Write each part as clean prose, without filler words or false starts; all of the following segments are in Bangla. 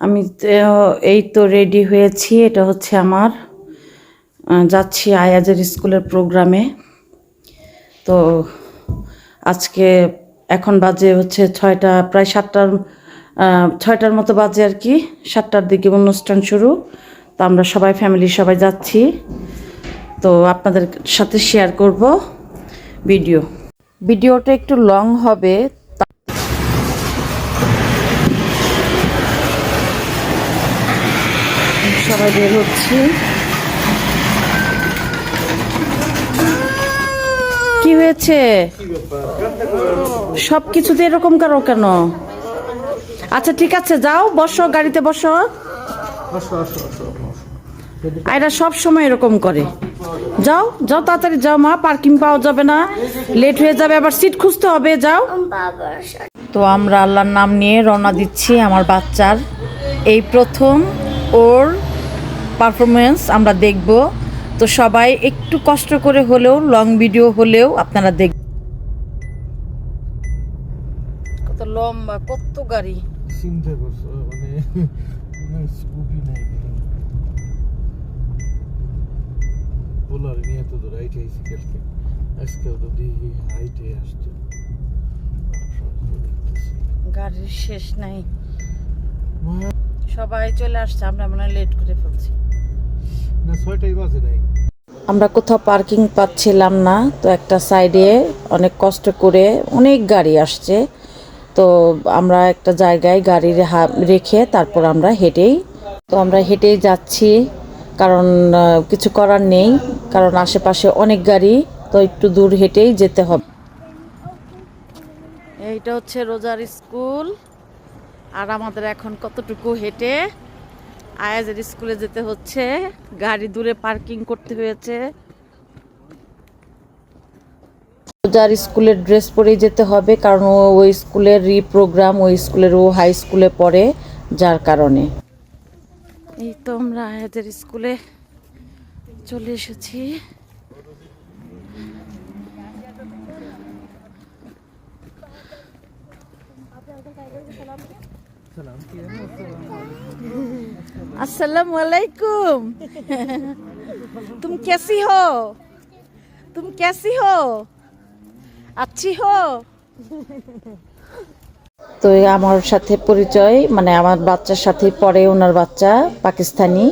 আমি এই তো রেডি হয়েছি। এটা হচ্ছে আমার যাচ্ছি আয়াজের স্কুলের প্রোগ্রামে। তো আজকে এখন বাজে হচ্ছে 6টা, প্রায় 7টার 6টার মতো বাজে আর কি। 7টার দিকে অনুষ্ঠান শুরু। তো আমরা সবাই ফ্যামিলি সবাই যাচ্ছি। তো আপনাদের সাথে শেয়ার করব ভিডিওটা একটু লং হবে। সবাই বের হচ্ছি। কি হয়েছে? সব কিছুতে এরকম করো কেন? আচ্ছা ঠিক আছে, যাও বসো, গাড়িতে বসো। এরা সব সময় এরকম করে। যাও যাও, তাড়াতাড়ি যাও মা, পার্কিং পাওয়া যাবে না, লেট হয়ে যাবে, আবার সিট খুঁজতে হবে, যাও। তো আমরা আল্লাহর নাম নিয়ে রওনা দিচ্ছি। আমার বাচ্চার এই প্রথম ওর পারফরমেন্স আমরা দেখব। তো সবাই একটু কষ্ট করে হলেও, লং ভিডিও হলেও আপনারা দেখবেন। কত লম্বা, কত গাড়ি! চিন্তা করছো মানে স্কুপি নাই পোলার নিয়ে তো রাইট আইসি কালকে, আজকে তো দেখি হাইটে আসতো। গাড়ির শেষ নাই, সবাই চলে আসছে, আমরা মনে হয় লেট করে ফেলছি। না 6টাই বাজে নাই। আমরা কোথাও পার্কিং পাচ্ছিলাম না, তো একটা সাইডে অনেক কষ্ট করে অনেক গাড়ি আসছে। তো আমরা একটা জায়গায় গাড়ি রেখে তারপর আমরা হেঁটেই যাচ্ছি, কারণ কিছু করার নেই, কারণ আশেপাশে অনেক গাড়ি, তো একটু দূর হেঁটেই যেতে হবে। এইটা হচ্ছে রোজার স্কুল, আর আমাদের এখন কতটুকু হেঁটে আয়াজের স্কুলে যেতে হচ্ছে। গাড়ি দূরে পার্কিং করতে হয়েছে। রোজার স্কুলের ড্রেস পরেই যেতে হবে, কারণ ওই স্কুলের প্রোগ্রাম, ওই স্কুলের ও হাই স্কুলে পড়ে, যার কারণে। এই তো আমরা আয়াজের স্কুলে চলে এসেছি। अस्सलामु अलैकुम। तुम कैसी हो? तुम कैसी हो? अच्छी हो? তো আমার সাথে পরিচয়, মানে আমার বাচ্চার সাথে পড়ে ওনার বাচ্চা, পাকিস্তানি।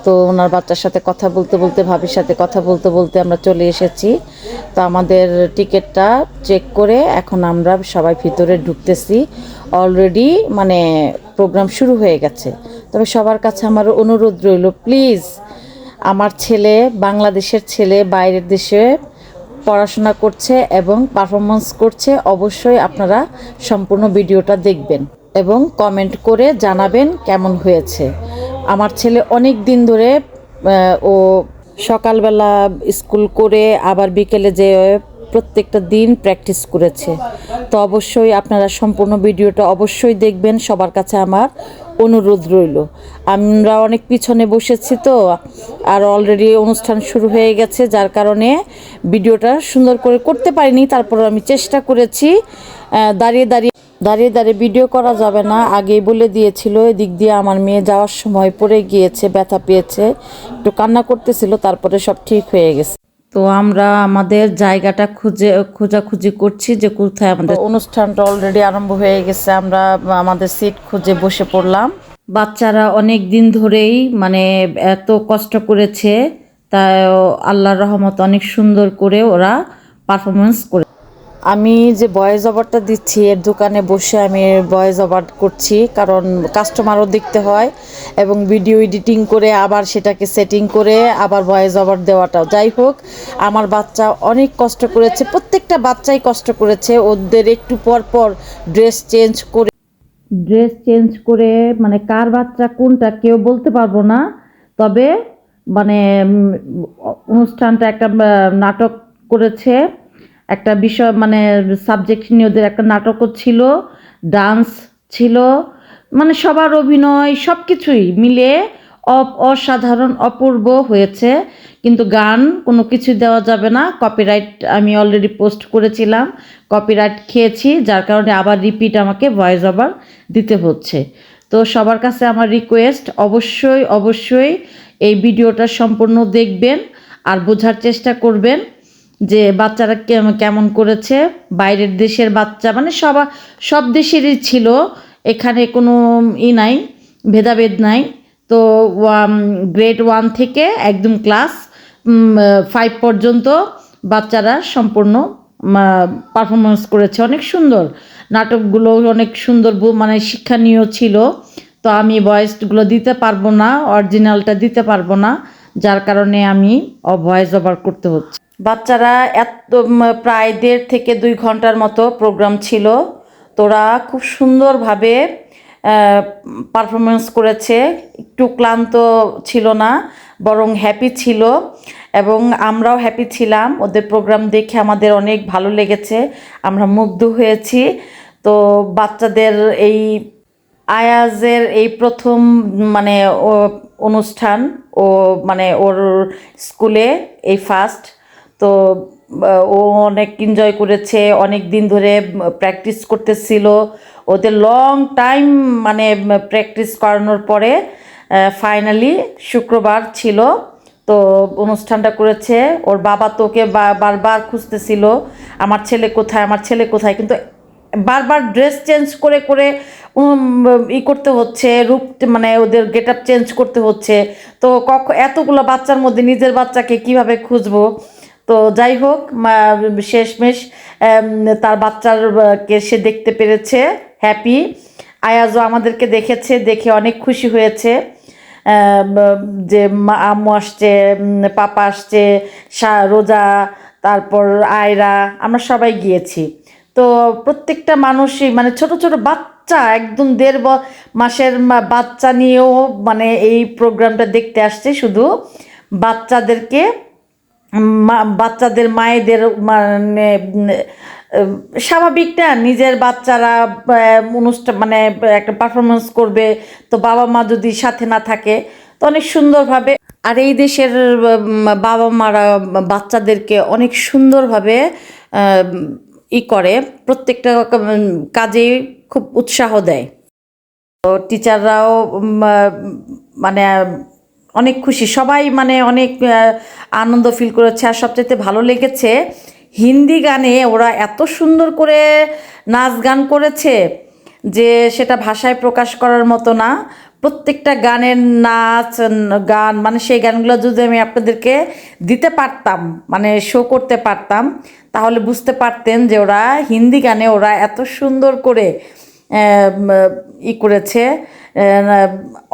তো ওনার বাচ্চার সাথে কথা বলতে বলতে, ভাবির সাথে কথা বলতে বলতে আমরা চলে এসেছি। তো আমাদের টিকিটটা চেক করে এখন আমরা সবাই ভিতরে ঢুকতেছি। অলরেডি মানে প্রোগ্রাম শুরু হয়ে গেছে। তবে সবার কাছে আমার অনুরোধ রইল, প্লিজ, আমার ছেলে বাংলাদেশের ছেলে, বাইরের দেশে পড়াশোনা করছে এবং পারফরমেন্স করছে, অবশ্যই আপনারা সম্পূর্ণ ভিডিওটা দেখবেন এবং কমেন্ট করে জানাবেন কেমন হয়েছে। আমার ছেলে অনেক দিন ধরে ও সকালবেলা স্কুল করে আবার বিকেলে যে প্রত্যেকটা দিন প্র্যাকটিস করেছে। তো অবশ্যই আপনারা সম্পূর্ণ ভিডিওটা অবশ্যই দেখবেন, সবার কাছে আমার অনুরোধ রইল। আমরা অনেক পিছনে বসেছি, তো আর অলরেডি অনুষ্ঠান শুরু হয়ে গেছে, যার কারণে ভিডিওটা সুন্দর করে করতে পারিনি। তারপর আমি চেষ্টা করেছি। দাঁড়িয়ে দাঁড়িয়ে ভিডিও করা যাবে না, আগেই বলে দিয়েছিল। এদিক দিয়ে আমার মেয়ে যাওয়ার সময় পড়ে গিয়েছে, ব্যথা পেয়েছে, একটু কান্না করতেছিল, তারপরে সব ঠিক হয়ে গেছে। তো আমরা আমাদের জায়গাটা খোঁজাখুঁজি করছি যে কোথায় আমাদের অনুষ্ঠানটা অলরেডি আরম্ভ হয়ে গেছে। আমরা আমাদের সিট খুঁজে বসে পড়লাম। বাচ্চারা অনেক দিন ধরেই মানে এত কষ্ট করেছে, তাই আল্লাহর রহমত অনেক সুন্দর করে ওরা পারফরমেন্স করে। আমি যে ভয়েস ওভারটা দিচ্ছি, এর দোকানে বসে আমি ভয়েস ওভার করছি, কারণ কাস্টমারও দেখতে হয় এবং ভিডিও এডিটিং করে আবার সেটাকে সেটিং করে আবার ভয়েস ওভার দেওয়াটাও। যাই হোক, আমার বাচ্চা অনেক কষ্ট করেছে, প্রত্যেকটা বাচ্চাই কষ্ট করেছে। ওদের একটু পর পর ড্রেস চেঞ্জ করে মানে কার বাচ্চা কোনটা কেউ বলতে পারবো না। তবে মানে অনুষ্ঠানটা একটা নাটক করেছে, একটা বিষয় মানে সাবজেক্ট নিয়ে ওদের একটা নাটকও ছিল, ডান্স ছিল, মানে সবার অভিনয় সব কিছুই মিলে অসাধারণ অপূর্ব হয়েছে। কিন্তু গান কোনো কিছু দেওয়া যাবে না, কপিরাইট আমি অলরেডি পোস্ট করেছিলাম, কপিরাইট খেয়েছি, যার কারণে আবার রিপিট আমাকে ভয়েস ওভার দিতে হচ্ছে। তো সবার কাছে আমার রিকোয়েস্ট, অবশ্যই অবশ্যই এই ভিডিওটা সম্পূর্ণ দেখবেন আর বোঝার চেষ্টা করবেন যে বাচ্চারা কেমন করেছে। বাইরের দেশের বাচ্চা মানে সব দেশেরই ছিল, এখানে কোনো নাই, ভেদাভেদ নাই। তো গ্রেড 1 থেকে একদম ক্লাস 5 পর্যন্ত বাচ্চারা সম্পূর্ণ পারফরমেন্স করেছে। অনেক সুন্দর নাটকগুলো, অনেক সুন্দর মানে শিক্ষণীয় ছিল। তো আমি ভয়েসগুলো দিতে পারবো না, অরিজিনালটা দিতে পারবো না, যার কারণে আমি ভয়েস ওভার করতে হচ্ছে। বাচ্চারা প্রায় 1.5 থেকে 2 ঘন্টার মতো প্রোগ্রাম ছিল। তোরা খুব সুন্দরভাবে পারফরমেন্স করেছে, একটু ক্লান্ত ছিল না, বরং হ্যাপি ছিল এবং আমরাও হ্যাপি ছিলাম। ওদের প্রোগ্রাম দেখে আমাদের অনেক ভালো লেগেছে, আমরা মুগ্ধ হয়েছি। তো বাচ্চাদের এই আয়াজের এই প্রথম মানে অনুষ্ঠান, ও মানে ওর স্কুলে এই ফার্স্ট। তো ও অনেক এনজয় করেছে, অনেক দিন ধরে প্র্যাকটিস করতেছিল। ওদের লং টাইম মানে প্র্যাকটিস করানোর পরে ফাইনালি শুক্রবার ছিল, তো অনুষ্ঠানটা করেছে। ওর বাবা তোকে বারবার খুঁজতেছিল, আমার ছেলে কোথায়, আমার ছেলে কোথায়, কিন্তু বারবার ড্রেস চেঞ্জ করে করে করতে হচ্ছে, রূপ মানে ওদের গেট আপ চেঞ্জ করতে হচ্ছে। তো এতগুলো বাচ্চার মধ্যে নিজের বাচ্চাকে কিভাবে খুঁজবো। তো যাই হোক, শেষমেশ তার বাচ্চারকে সে দেখতে পেরেছে, হ্যাপি। আয়াজও আমাদেরকে দেখেছে, দেখে অনেক খুশি হয়েছে যে আম্মু আসছে, পাপা আসছে, রোজা, তারপর আয়রা, আমরা সবাই গিয়েছি। তো প্রত্যেকটা মানুষই মানে ছোট ছোট বাচ্চা, একদম 1.5 মাসের বাচ্চা নিয়েও মানে এই প্রোগ্রামটা দেখতে আসছে। শুধু বাচ্চাদেরকে বাচ্চাদের মায়েদের মানে স্বাভাবিক না, নিজের বাচ্চারা অনুষ্ঠান মানে একটা পারফরমেন্স করবে, তো বাবা মা যদি সাথে না থাকে তো অনেক সুন্দরভাবে। আর এই দেশের বাবা মারা বাচ্চাদেরকে অনেক সুন্দরভাবে করে, প্রত্যেকটা কাজেই খুব উৎসাহ দেয়। তো টিচাররাও মানে অনেক খুশি, সবাই মানে অনেক আনন্দ ফিল করেছে। আর সবচেয়ে ভালো লেগেছে হিন্দি গানে ওরা এত সুন্দর করে নাচ গান করেছে যে সেটা ভাষায় প্রকাশ করার মতো না। প্রত্যেকটা গানের নাচ গান মানে সেই গানগুলো যদি আমি আপনাদেরকে দিতে পারতাম, মানে শো করতে পারতাম, তাহলে বুঝতে পারতেন যে ওরা হিন্দি গানে ওরা এত সুন্দর করে করেছে।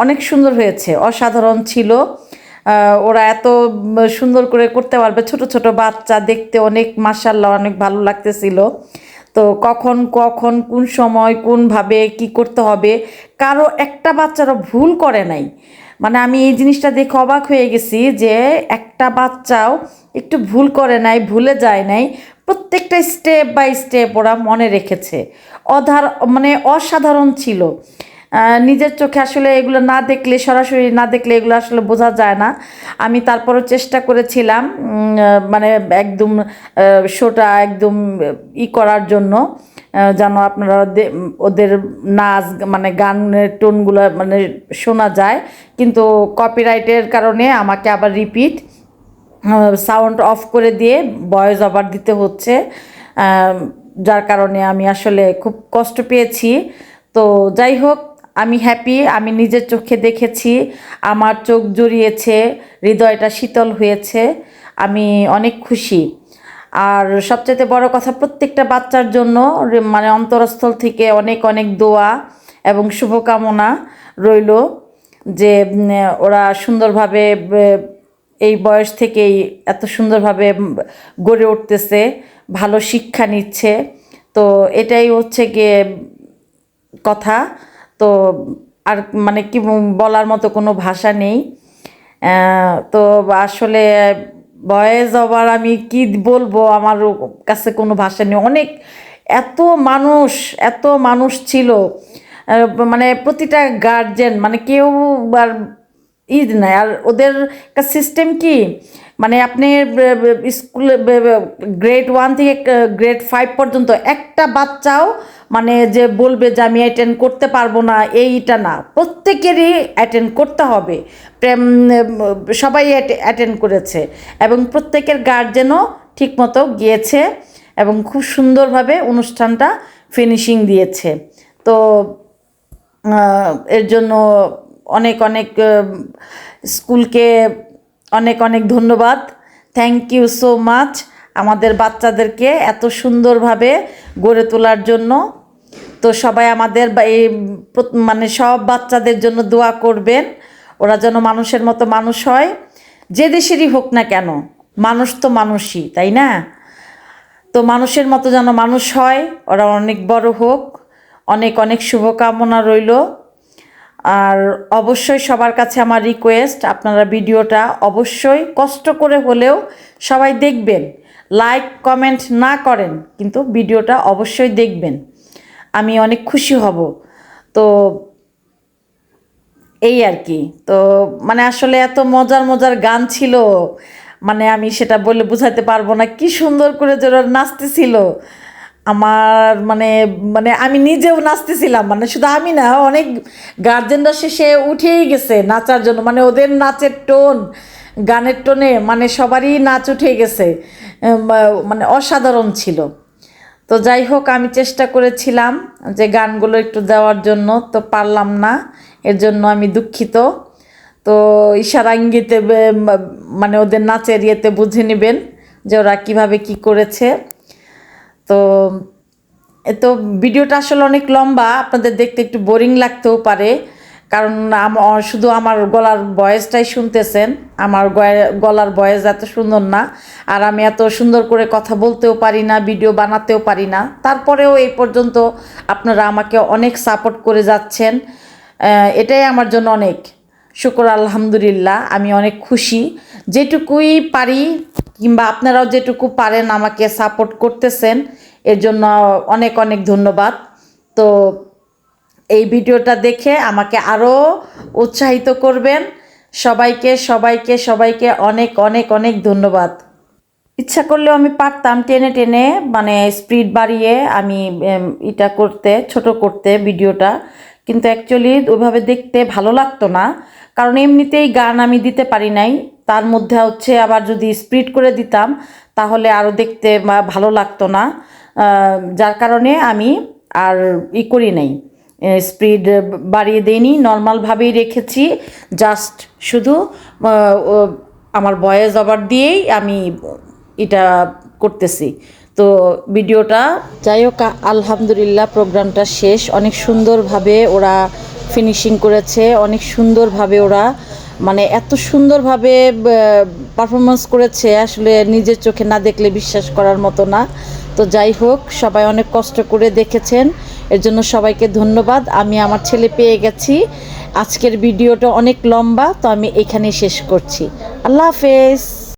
অনেক সুন্দর হয়েছে, অসাধারণ ছিল। ওরা এত সুন্দর করে করতে পারবে, ছোট ছোট বাচ্চা, দেখতে অনেক মাশাআল্লাহ অনেক ভালো লাগতেছিল। তো কখন কখন কোন সময় কোনভাবে কি করতে হবে, কারো একটা বাচ্চারও ভুল করে নাই। মানে আমি এই জিনিসটা দেখে অবাক হয়ে গেছি যে একটা বাচ্চাও একটু ভুল করে নাই, ভুলে যায় নাই, প্রত্যেকটা স্টেপ বাই স্টেপ ওরা মনে রেখেছে। মানে অসাধারণ ছিল। নিজের চোখে আসলে এগুলো না দেখলে, সরাসরি না দেখলে এগুলো আসলে বোঝা যায় না। আমি তারপরও চেষ্টা করেছিলাম মানে একদম শোটা একদম করার জন্য, যেন আপনারা ওদের নাচ মানে গানের টোনগুলো মানে শোনা যায়। কিন্তু কপিরাইটের কারণে আমাকে আবার রিপিট সাউন্ড অফ করে দিয়ে ভয়েস ওভার দিতে হচ্ছে, যার কারণে আমি আসলে খুব কষ্ট পেয়েছি। তো যাই হোক, আমি হ্যাপি, আমি নিজের চোখে দেখেছি, আমার চোখ জড়িয়েছে, হৃদয়টা শীতল হয়েছে, আমি অনেক খুশি। আর সবচেয়ে বড় কথা, প্রত্যেকটা বাচ্চার জন্য মানে অন্তরস্থল থেকে অনেক অনেক দোয়া এবং শুভকামনা রইল যে ওরা সুন্দরভাবে এই বয়স থেকেই এত সুন্দরভাবে গড়ে উঠতেছে, ভালো শিক্ষা নিচ্ছে। তো এটাই হচ্ছে গিয়ে কথা। তো আর মানে কি বলার মতো কোনো ভাষা নেই। তো আসলে ভয়েস ওভার আমি কি বলবো, আমার কাছে কোনো ভাষা নেই। অনেক এত মানুষ ছিল, মানে প্রতিটা গার্জেন মানে কেউ আর নাই। আর ওদের সিস্টেম কি, মানে আপনি স্কুলে গ্রেড 1 থেকে গ্রেড 5 পর্যন্ত একটা বাচ্চাও মানে যে বলবে যে আমি অ্যাটেন্ড করতে পারবো না এইটা না, প্রত্যেকেরই অ্যাটেন্ড করতে হবে। প্রেম সবাই অ্যাটেন্ড করেছে এবং প্রত্যেকের গার্জেনও ঠিকমতো গিয়েছে এবং খুব সুন্দরভাবে অনুষ্ঠানটা ফিনিশিং দিয়েছে। তো এর জন্য অনেক অনেক স্কুলকে অনেক অনেক ধন্যবাদ। থ্যাংক ইউ সো মাচ আমাদের বাচ্চাদেরকে এত সুন্দরভাবে গড়ে তোলার জন্য। তো সবাই আমাদের এই মানে সব বাচ্চাদের জন্য দোয়া করবেন, ওরা যেন মানুষের মতো মানুষ হয়, যে দেশেরই হোক না কেন, মানুষ তো মানুষই, তাই না? তো মানুষের মতো যেন মানুষ হয়, ওরা অনেক বড় হোক, অনেক অনেক শুভকামনা রইল। আর অবশ্যই সবার কাছে আমার রিকোয়েস্ট, আপনারা ভিডিওটা অবশ্যই কষ্ট করে হলেও সবাই দেখবেন। লাইক কমেন্ট না করেন কিন্তু ভিডিওটা অবশ্যই দেখবেন, আমি অনেক খুশি হব। তো এই আর কি। তো মানে আসলে এত মজার মজার গান ছিল, মানে আমি সেটা বলে বোঝাতে পারবো না, কি সুন্দর করে যারা নাচতেছিল। আমার মানে মানে আমি নিজেও নাচতেছিলাম, মানে শুধু আমি না, অনেক গার্জেনরা শেষে উঠেই গেছে নাচার জন্য, মানে ওদের নাচের টোন, গানের টোনে মানে সবারই নাচ উঠে গেছে, মানে অসাধারণ ছিল। তো যাই হোক, আমি চেষ্টা করেছিলাম যে গানগুলো একটু দেওয়ার জন্য, তো পারলাম না, এর জন্য আমি দুঃখিত। তো ইশারা ইঙ্গিতে মানে ওদের নাচের ইয়েতে বুঝে নেবেন যে ওরা কীভাবে কী করেছে। তো তো ভিডিওটা আসলে অনেক লম্বা, আপনাদের দেখতে একটু বোরিং লাগতেও পারে, কারণ শুধু আমার গলার ভয়েসটাই শুনতেছেন। আমার গলার ভয়েস এত সুন্দর না, আর আমি এত সুন্দর করে কথা বলতেও পারি না, ভিডিও বানাতেও পারি না। তারপরেও এই পর্যন্ত আপনারা আমাকে অনেক সাপোর্ট করে যাচ্ছেন, এটাই আমার জন্য অনেক শুকর, আলহামদুলিল্লাহ। আমি অনেক খুশি, যেটুকুই পারি কিংবা আপনারাও যেটুকু পারেন আমাকে সাপোর্ট করতেছেন, এর জন্য অনেক অনেক ধন্যবাদ। তো এই ভিডিওটা দেখে আমাকে আরও উৎসাহিত করবেন। সবাইকে সবাইকে সবাইকে অনেক অনেক অনেক ধন্যবাদ। ইচ্ছা করলেও আমি পারতাম টেনে টেনে মানে স্পিড বাড়িয়ে আমি এটা করতে, ছোট করতে ভিডিওটা, কিন্তু অ্যাকচুয়ালি ওইভাবে দেখতে ভালো লাগতো না, কারণ এমনিতেই গান আমি দিতে পারি নাই, তার মধ্যে হচ্ছে আবার যদি স্পিড করে দিতাম তাহলে আরও দেখতে ভালো লাগতো না, যার কারণে আমি আর করি নাই, স্পিড বাড়িয়ে দেইনি, নর্মালভাবেই রেখেছি। জাস্ট শুধু আমার ভয়েস ওভার দিয়েই আমি এটা করতেছি। তো ভিডিওটা যাই হোক, আলহামদুলিল্লাহ প্রোগ্রামটা শেষ, অনেক সুন্দরভাবে ওরা ফিনিশিং করেছে, অনেক সুন্দরভাবে ওরা মানে এত সুন্দরভাবে পারফরমেন্স করেছে, আসলে নিজের চোখে না দেখলে বিশ্বাস করার মতো না। তো যাই হোক, সবাই অনেক কষ্ট করে দেখেছেন, এর জন্য সবাইকে ধন্যবাদ। আমি আমার ছেলে পেয়ে গেছি। আজকের ভিডিওটা অনেক লম্বা, তো আমি এখানেই শেষ করছি। আল্লাহ হাফেজ।